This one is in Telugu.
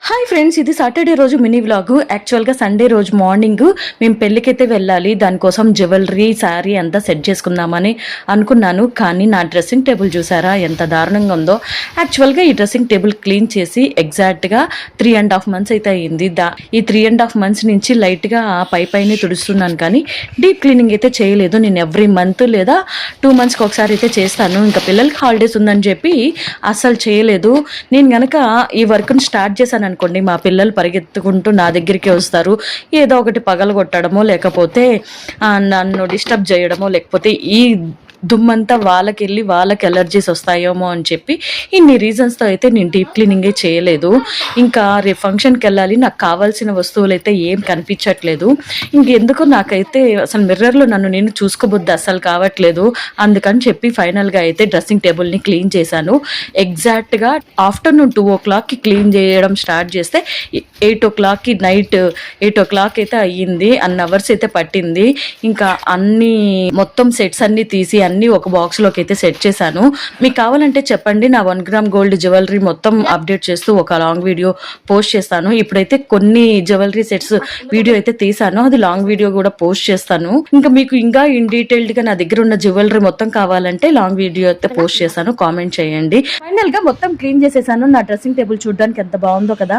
హాయ్ ఫ్రెండ్స్, ఇది సాటర్డే రోజు మినీ వ్లాగ్. యాక్చువల్గా సండే రోజు మార్నింగ్ మేము పెళ్ళికైతే వెళ్ళాలి. దానికోసం జ్యువెలరీ శారీ అంతా సెట్ చేసుకుందామని అనుకున్నాను. కానీ నా డ్రెస్సింగ్ టేబుల్ చూసారా ఎంత దారుణంగా ఉందో. యాక్చువల్గా ఈ డ్రెస్సింగ్ టేబుల్ క్లీన్ చేసి ఎగ్జాక్ట్గా 3.5 months అయితే అయ్యింది. ఈ 3.5 months నుంచి లైట్గా పైనే తుడుస్తున్నాను, కానీ డీప్ క్లీనింగ్ అయితే చేయలేదు. నేను ఎవ్రీ మంత్ లేదా 2 monthsకి ఒకసారి అయితే చేస్తాను. ఇంకా పిల్లలకి హాలిడేస్ ఉందని చెప్పి అస్సలు చేయలేదు. నేను కనుక ఈ వర్క్ని స్టార్ట్ చేశాను అనుకోండి, మా పిల్లలు పరిగెత్తుకుంటూ నా దగ్గరికి వస్తారు. ఏదో ఒకటి పగలగొట్టడమో, లేకపోతే నన్ను డిస్టర్బ్ చేయడమో, లేకపోతే ఈ దుమ్మంతా వాళ్ళకి ఎలర్జీస్ వస్తాయేమో అని చెప్పి ఇన్ని రీజన్స్తో అయితే నేను డీప్ క్లీనింగే చేయలేదు. ఇంకా రేపు ఫంక్షన్కి వెళ్ళాలి, నాకు కావాల్సిన వస్తువులు అయితే ఏం కనిపించట్లేదు. ఇంకెందుకు నాకైతే అసలు మిర్రర్లో నన్ను నేను చూసుకోబుద్ది అస్సలు కావట్లేదు. అందుకని చెప్పి ఫైనల్గా అయితే డ్రెస్సింగ్ టేబుల్ని క్లీన్ చేశాను. ఎగ్జాక్ట్గా ఆఫ్టర్నూన్ 2 o'clockకి క్లీన్ చేయడం స్టార్ట్ చేస్తే 8 o'clockకి నైట్ 8 o'clock అయితే అయ్యింది. అన్ని అవర్స్ అయితే పట్టింది. ఇంకా అన్ని మొత్తం సెట్స్ అన్ని తీసి అన్ని ఒక బాక్స్లోకి అయితే సెట్ చేశాను. మీకు కావాలంటే చెప్పండి, నా 1 gram గోల్డ్ జ్యువెలరీ మొత్తం అప్డేట్ చేస్తూ ఒక లాంగ్ వీడియో పోస్ట్ చేస్తాను. ఇప్పుడైతే కొన్ని జ్యువెలరీ సెట్స్ వీడియో అయితే తీసాను, అది లాంగ్ వీడియో కూడా పోస్ట్ చేస్తాను. ఇంకా మీకు ఇంకా ఇన్ డీటెయిల్డ్గా నా దగ్గర ఉన్న జ్యువెలరీ మొత్తం కావాలంటే లాంగ్ వీడియో అయితే పోస్ట్ చేస్తాను, కామెంట్ చేయండి. ఫైనల్ గా మొత్తం క్లీన్ చేసేసాను. నా డ్రెస్సింగ్ టేబుల్ చూడడానికి ఎంత బాగుందో కదా.